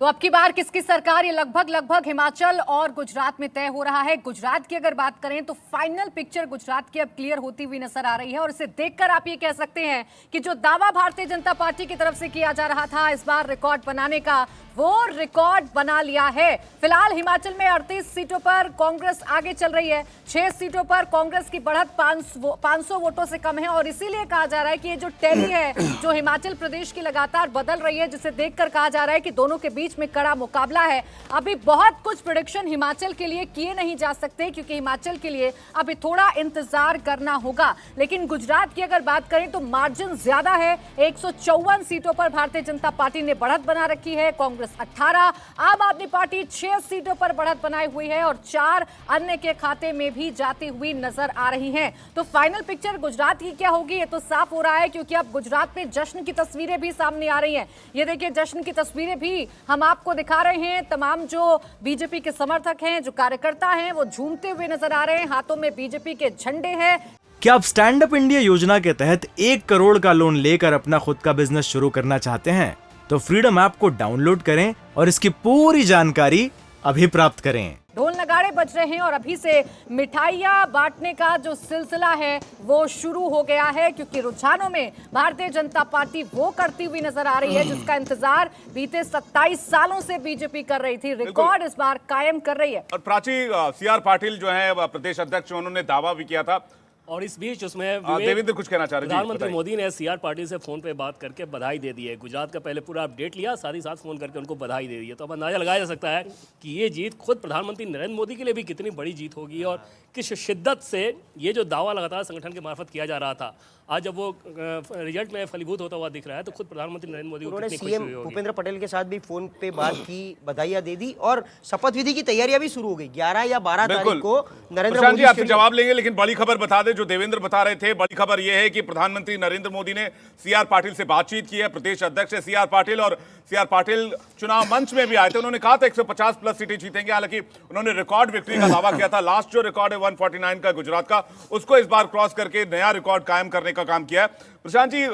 तो अब की बार किसकी सरकार, ये लगभग हिमाचल और गुजरात में तय हो रहा है। गुजरात की अगर बात करें तो फाइनल पिक्चर गुजरात की अब क्लियर होती हुई नजर आ रही है और इसे देखकर आप ये कह सकते हैं कि जो दावा भारतीय जनता पार्टी की तरफ से किया जा रहा था इस बार रिकॉर्ड बनाने का, वो रिकॉर्ड बना लिया है। फिलहाल हिमाचल में 38 सीटों पर कांग्रेस आगे चल रही है। 6 सीटों पर कांग्रेस की बढ़त 500 वोटों से कम है और इसीलिए कहा जा रहा है कि ये जो टैली है जो हिमाचल प्रदेश की लगातार बदल रही है, जिसे देखकर कहा जा रहा है कि दोनों के बीच में कड़ा मुकाबला है। अभी बहुत कुछ प्रेडिक्शन हिमाचल के लिए किए नहीं जा सकते क्योंकि हिमाचल के लिए अभी थोड़ा इंतजार करना होगा। लेकिन गुजरात की अगर बात करें तो मार्जिन ज्यादा है। 154 सीटों पर भारतीय जनता पार्टी ने बढ़त बना रखी है, कांग्रेस 18, आम आदमी पार्टी 6 सीटों पर बढ़त बनाई हुई है और 4 अन्य के खाते में भी जाती हुई नजर आ रही हैं। तो फाइनल पिक्चर गुजरात की क्या होगी ये तो साफ हो रहा है क्योंकि अब गुजरात में जश्न की तस्वीरें भी सामने आ रही हैं। ये देखिए, जश्न की तस्वीरें भी हम आपको दिखा रहे हैं। तमाम जो बीजेपी के समर्थक हैं, जो कार्यकर्ता हैं, वो झूमते हुए नजर आ रहे हैं, हाथों में बीजेपी के झंडे हैं। क्या आप स्टैंड अप इंडिया योजना के तहत 1 करोड़ का लोन लेकर अपना खुद का बिजनेस शुरू करना चाहते हैं? तो फ्रीडम ऐप को डाउनलोड करें और इसकी पूरी जानकारी अभी प्राप्त करें। ढोल नगाड़े बज रहे हैं और अभी से मिठाइयां बांटने का जो सिलसिला है वो शुरू हो गया है क्योंकि रुझानों में भारतीय जनता पार्टी वो करती हुई नजर आ रही है जिसका इंतजार बीते 27 सालों से बीजेपी कर रही थी। रिकॉर्ड इस बार कायम कर रही है। और प्राची, सीआर पाटिल जो है प्रदेश अध्यक्ष, उन्होंने दावा भी किया था और इस बीच उसमें देवेंद्र कुछ कहना चाह रहे हैं। प्रधानमंत्री मोदी ने सीआर पाटिल से फोन पे बात करके बधाई दे दी है। गुजरात का पहले पूरा अपडेट लिया, साथ ही साथ फोन करके उनको बधाई दे दी है। तो अब अंदाजा लगाया जा सकता है कि ये जीत खुद प्रधानमंत्री नरेंद्र मोदी के लिए भी कितनी बड़ी जीत होगी और किस शिद्दत से ये जो दावा लगातार संगठन के मार्फत किया जा रहा था, आज जब वो रिजल्ट में फलीभूत होता हुआ दिख रहा है तो खुद प्रधानमंत्री नरेंद्र मोदी उन्होंने सीएम भूपेंद्र पटेल के साथ भी फोन पे बात की, बधाइयां दे दी और शपथ विधि की तैयारियां भी शुरू हो गई। 11 या 12 तारीख को नरेंद्र मोदी आपसे जवाब लेंगे, लेकिन बड़ी खबर बता दें जो देवेंद्र बता रहे थे। बड़ी खबर यह है कि प्रधानमंत्री नरेंद्र मोदी ने सीआर पाटिल से बातचीत की है। प्रदेश अध्यक्ष है सीआर पाटिल और सीआर पाटिल चुनाव मंच में भी आए थे। उन्होंने कहा था 150 प्लस सीटें जीतेंगे। हालांकि उन्होंने रिकॉर्ड विक्ट्री का दावा किया था। लास्ट जो रिकॉर्ड है 149 का गुजरात का, उसको इस बार क्रॉस करके नया रिकॉर्ड कायम करने का काम किया है। प्रशांत जी,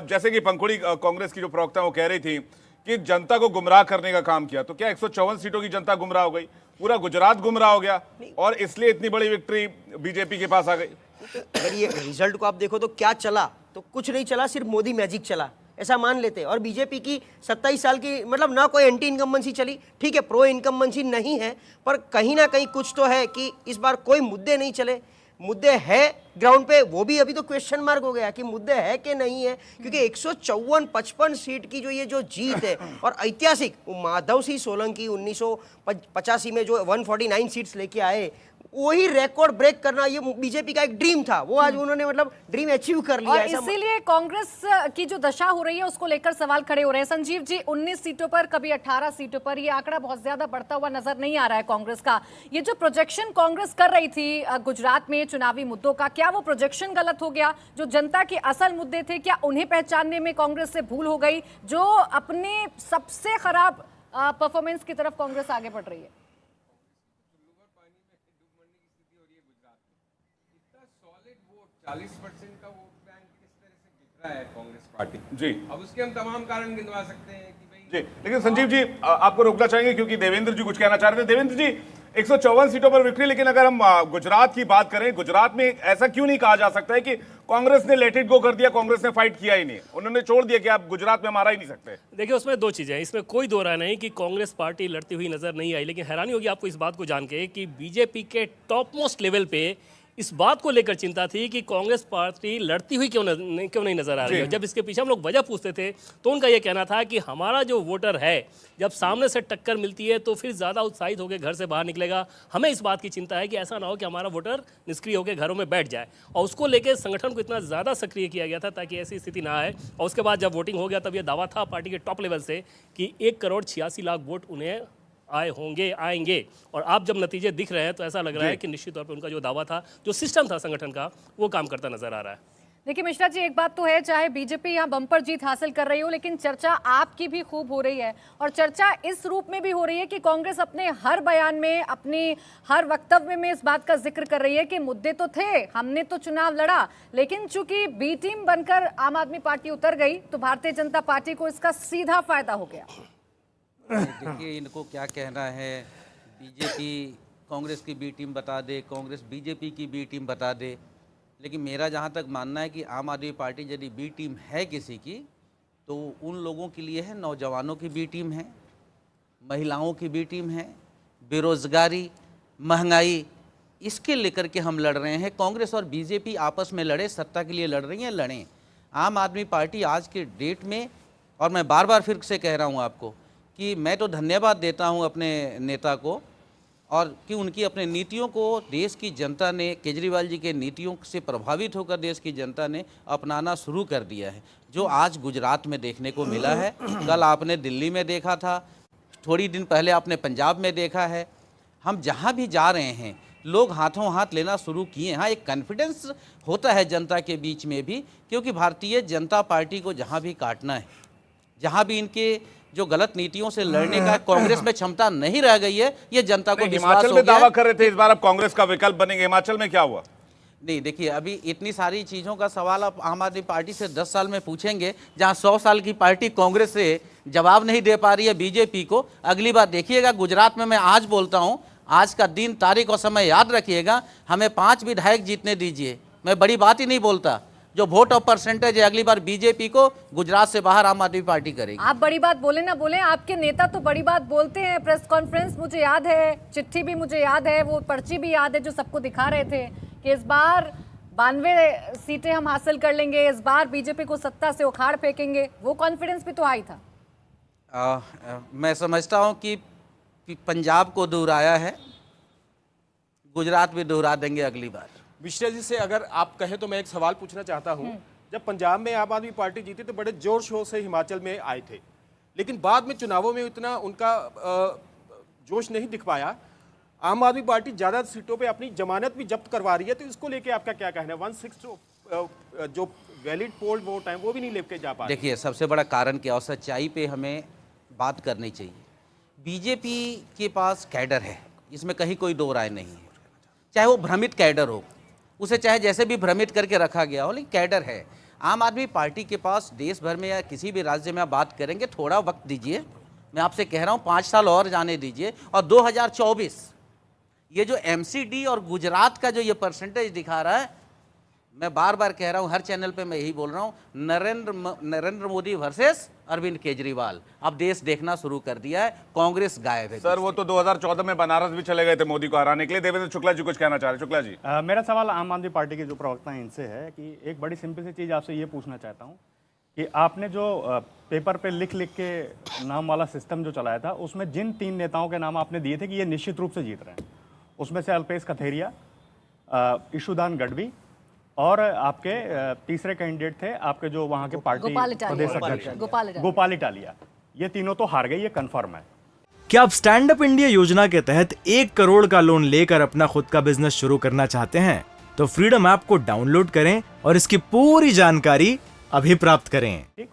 जैसे कि पंखुड़ी कांग्रेस की जो प्रवक्ता वो कह रही थी कि जनता को गुमराह करने का काम किया, तो क्या 154 सीटों की जनता गुमराह हो गई? पूरा गुजरात गुमराह हो गया और इसलिए इतनी बड़ी विक्ट्री बीजेपी के पास आ गई? अगर ये रिजल्ट को आप देखो तो क्या चला, तो कुछ नहीं चला, सिर्फ मोदी मैजिक चला, ऐसा मान लेते हैं। और बीजेपी की 27 साल की मतलब ना कोई एंटी इनकम्बेंसी चली, ठीक है, प्रो इनकम्बेंसी नहीं है, पर कहीं ना कहीं कुछ तो है कि इस बार कोई मुद्दे नहीं चले। मुद्दे है ग्राउंड पे, वो भी अभी तो क्वेश्चन मार्क हो गया कि मुद्दे है कि नहीं है, क्योंकि 154-55 सीट की जो ये जो जीत है और ऐतिहासिक माधव सिंह सोलंकी 1985 में जो 149 सीट्स लेके आए, वही रिकॉर्ड ब्रेक करना ये बीजेपी का एक ड्रीम था, वो आज उन्होंने मतलब ड्रीम अचीव कर लिया। और इसीलिए कांग्रेस की जो दशा हो रही है उसको लेकर सवाल खड़े हो रहे हैं। संजीव जी, 19 सीटों पर, कभी 18 सीटों पर, ये आंकड़ा बहुत ज्यादा बढ़ता हुआ नजर नहीं आ रहा है कांग्रेस का। ये जो प्रोजेक्शन कांग्रेस कर रही थी गुजरात में चुनावी मुद्दों का, क्या वो प्रोजेक्शन गलत हो गया? जो जनता के असल मुद्दे थे, क्या उन्हें पहचानने में कांग्रेस से भूल हो गई? जो अपने सबसे खराब परफॉर्मेंस की तरफ कांग्रेस आगे बढ़ रही है। 40% का वोट बैंक किस तरह से गिर रहा है कांग्रेस पार्टी जी। अब उसके हम तमाम कारण गिनवा सकते हैं कि भाई जी, लेकिन संजीव जी आपको रोकना चाहेंगे क्योंकि देवेंद्र जी कुछ कहना चाह रहे थे। देवेंद्र जी, 154 सीटों पर विक्ट्री, लेकिन अगर हम गुजरात की बात करें, गुजरात में ऐसा क्यों नहीं कहा जा सकता है कि कांग्रेस ने लेट इट गो कर दिया, कांग्रेस ने फाइट किया ही नहीं, उन्होंने छोड़ दिया कि आप गुजरात में मारा ही नहीं सकते? देखिए, उसमें दो चीज़ें हैं, इसमें कोई दो राय नहीं कि कांग्रेस पार्टी लड़ती हुई नजर नहीं आई, लेकिन हैरानी होगी आपको इस बात को जान के कि बीजेपी के टॉप मोस्ट लेवल पे इस बात को लेकर चिंता थी कि कांग्रेस पार्टी लड़ती हुई क्यों नहीं नजर आ रही है। जब इसके पीछे हम लोग वजह पूछते थे तो उनका यह कहना था कि हमारा जो वोटर है जब सामने से टक्कर मिलती है तो फिर ज़्यादा उत्साहित होकर घर से बाहर निकलेगा। हमें इस बात की चिंता है कि ऐसा ना हो कि हमारा वोटर निष्क्रिय होकर घरों में बैठ जाए, और उसको लेकर संगठन को इतना ज़्यादा सक्रिय किया गया था ताकि ऐसी स्थिति ना आए। और उसके बाद जब वोटिंग हो गया तब यह दावा था पार्टी के टॉप लेवल से कि 1,86,00,000 वोट उन्हें आएंगे। और आप जब नतीजे दिख रहे हैं तो ऐसा लग रहा है कि निश्चित तौर पे उनका जो दावा था, जो सिस्टम था संगठन का, वो काम करता नजर आ रहा है। देखिए मिश्रा जी, एक बात तो है, चाहे बीजेपी यहाँ बम्पर जीत हासिल कर रही हो, लेकिन चर्चा आपकी भी खूब हो रही है और चर्चा इस रूप में भी हो रही है कि कांग्रेस अपने हर बयान में, अपने हर वक्तव्य में इस बात का जिक्र कर रही है कि मुद्दे तो थे, हमने तो चुनाव लड़ा, लेकिन चूंकि बी टीम बनकर आम आदमी पार्टी उतर गई तो भारतीय जनता पार्टी को इसका सीधा फायदा हो गया। देखिए इनको क्या कहना है, बीजेपी कांग्रेस की बी टीम बता दे, कांग्रेस बीजेपी की बी टीम बता दे, लेकिन मेरा जहाँ तक मानना है कि आम आदमी पार्टी यदि बी टीम है किसी की तो उन लोगों के लिए है, नौजवानों की बी टीम है, महिलाओं की बी टीम है, बेरोजगारी, महंगाई, इसके लेकर के हम लड़ रहे हैं। कांग्रेस और बीजेपी आपस में लड़े, सत्ता के लिए लड़ रही हैं, लड़ें। आम आदमी पार्टी आज के डेट में, और मैं बार बार फिर से कह रहा हूं आपको कि मैं तो धन्यवाद देता हूं अपने नेता को, और कि उनकी अपने नीतियों को देश की जनता ने, केजरीवाल जी के नीतियों से प्रभावित होकर देश की जनता ने अपनाना शुरू कर दिया है। जो आज गुजरात में देखने को मिला है, कल आपने दिल्ली में देखा था, थोड़ी दिन पहले आपने पंजाब में देखा है। हम जहाँ भी जा रहे हैं लोग हाथों हाथ लेना शुरू किए। हाँ, एक कॉन्फिडेंस होता है जनता के बीच में भी, क्योंकि भारतीय जनता पार्टी को जहाँ भी काटना है, जहाँ भी इनके जो गलत नीतियों से लड़ने का कांग्रेस में क्षमता नहीं रह गई है, ये जनता को विश्वास हिमाचल हो में गया दावा है। कर रहे थे इस बार अब कांग्रेस का विकल्प बनेंगे, हिमाचल में क्या हुआ? नहीं, देखिए अभी इतनी सारी चीज़ों का सवाल आप आम आदमी पार्टी से 10 साल में पूछेंगे, जहां 100 साल की पार्टी कांग्रेस से जवाब नहीं दे पा रही है बीजेपी को। अगली बार देखिएगा गुजरात में, मैं आज बोलता हूं, आज का दिन, तारीख और समय याद रखिएगा, हमें 5 विधायक जीतने दीजिए। मैं बड़ी बात ही नहीं बोलता। जो वोट ऑफ परसेंटेज है अगली बार बीजेपी को गुजरात से बाहर आम आदमी पार्टी करेगी। आप बड़ी बात बोले ना बोले, आपके नेता तो बड़ी बात बोलते हैं। प्रेस कॉन्फ्रेंस मुझे याद है, चिट्ठी भी मुझे याद है, वो पर्ची भी याद है जो सबको दिखा रहे थे कि इस बार 92 सीटें हम हासिल कर लेंगे, इस बार बीजेपी को सत्ता से उखाड़ फेंकेंगे। वो कॉन्फिडेंस भी तो हाई था। मैं समझता हूं कि पंजाब को दोहराया है, गुजरात भी दोहरा देंगे अगली बार। विश्व जी से अगर आप कहें तो मैं एक सवाल पूछना चाहता हूं। जब पंजाब में आम आदमी पार्टी जीती तो बड़े जोर शोर से हिमाचल में आए थे, लेकिन बाद में चुनावों में इतना उनका जोश नहीं दिख पाया। आम आदमी पार्टी ज़्यादा सीटों पे अपनी जमानत भी जब्त करवा रही है, तो इसको लेके आपका क्या कहना है? 1/6 जो वैलिड पोल वोट है वो भी नहीं लेके जा पा रहे। देखिए सबसे बड़ा कारण क्या, और सच्चाई पे हमें बात करनी चाहिए। बीजेपी के पास कैडर है, इसमें कहीं कोई दो राय नहीं है। चाहे वो भ्रमित कैडर हो, उसे चाहे जैसे भी भ्रमित करके रखा गया हो, लेकिन कैडर है। आम आदमी पार्टी के पास देश भर में या किसी भी राज्य में आप बात करेंगे, थोड़ा वक्त दीजिए, मैं आपसे कह रहा हूँ 5 साल और जाने दीजिए, और 2024 ये जो एमसीडी और गुजरात का जो ये परसेंटेज दिखा रहा है, मैं बार बार कह रहा हूँ, हर चैनल पे मैं यही बोल रहा हूँ, नरेंद्र मोदी वर्सेस अरविंद केजरीवाल। अब देश देखना शुरू कर दिया है, कांग्रेस गायब है। सर वो तो 2014 में बनारस भी चले गए थे मोदी को हराने के लिए। देवेंद्र शुक्ला जी कुछ कहना चाह रहे। शुक्ला जी, मेरा सवाल आम आदमी पार्टी के जो प्रवक्ता हैं इनसे है कि एक बड़ी सिंपल सी चीज़ आपसे ये पूछना चाहता हूँ कि आपने जो पेपर पे लिख के नाम वाला सिस्टम जो चलाया था, उसमें जिन 3 नेताओं के नाम आपने दिए थे कि ये निश्चित रूप से जीत रहे हैं, उसमें से अल्पेश कथेरिया, ईशुदान गढ़वी और आपके तीसरे कैंडिडेट थे आपके जो वहाँ के पार्टी प्रदेश अध्यक्ष गोपाल इटालिया। ये तीनों तो हार गए, ये कंफर्म है। क्या आप स्टैंड अप इंडिया योजना के तहत 1 करोड़ का लोन लेकर अपना खुद का बिजनेस शुरू करना चाहते हैं? तो फ्रीडम ऐप को डाउनलोड करें और इसकी पूरी जानकारी अभी प्राप्त करें। ठीक,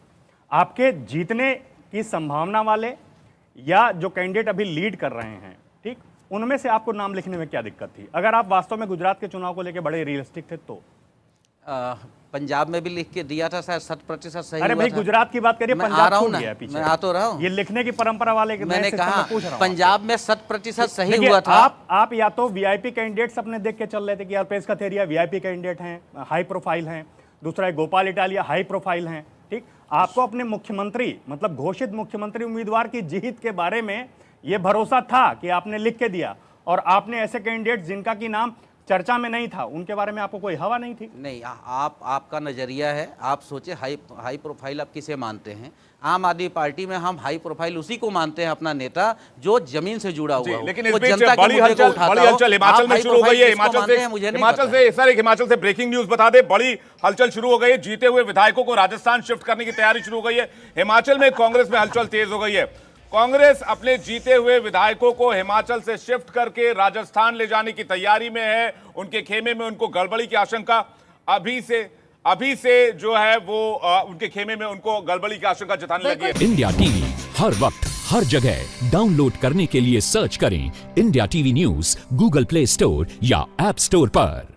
आपके जीतने की संभावना वाले या जो कैंडिडेट अभी लीड कर रहे हैं, ठीक, उनमें से आपको नाम लिखने में क्या दिक्कत थी? अगर आप वास्तव में गुजरात के चुनाव को लेकर बड़े रियलिस्टिक थे तो पंजाब में भी लिख के दिया था, शायद 100% सही। अरे भाई गुजरात की बात करिए, पंजाब छूट गया पीछे। मैं आ तो रहा हूँ, ये लिखने की परंपरा वाले मैंने कहा पंजाब में 100% सही हुआ था। आप या तो वीआईपी कैंडिडेट्स अपने देख के चल रहे थे कि अल्पेश कथेरिया वीआईपी कैंडिडेट हैं, हाई प्रोफाइल हैं, दूसरा है गोपाल इटालिया हाई प्रोफाइल हैं, ठीक। आपको अपने मुख्यमंत्री मतलब घोषित मुख्यमंत्री उम्मीदवार की जीत के बारे में ये भरोसा था कि आपने लिख के दिया, और आपने ऐसे कैंडिडेट जिनका की नाम चर्चा में नहीं था उनके बारे में आपको कोई हवा नहीं थी। नहीं, आपका नजरिया है, आप सोचे हाई प्रोफाइल आप किसे मानते हैं? आम आदमी पार्टी में हम हाई प्रोफाइल उसी को मानते हैं अपना नेता जो जमीन से जुड़ा हुआ हो। लेकिन इस बीच बड़ी हलचल हिमाचल में शुरू हो गई है। हिमाचल से ब्रेकिंग न्यूज बता दे, बड़ी हलचल शुरू हो गई है। जीते हुए विधायकों को राजस्थान शिफ्ट करने की तैयारी शुरू हो गई है। हिमाचल में कांग्रेस में हलचल तेज हो गई है। कांग्रेस अपने जीते हुए विधायकों को हिमाचल से शिफ्ट करके राजस्थान ले जाने की तैयारी में है। उनके खेमे में उनको गड़बड़ी की आशंका अभी से जो है वो उनके खेमे में उनको गड़बड़ी की आशंका जताने लगी है। इंडिया टीवी हर वक्त हर जगह डाउनलोड करने के लिए सर्च करें India TV news Google play store या ऐप स्टोर पर।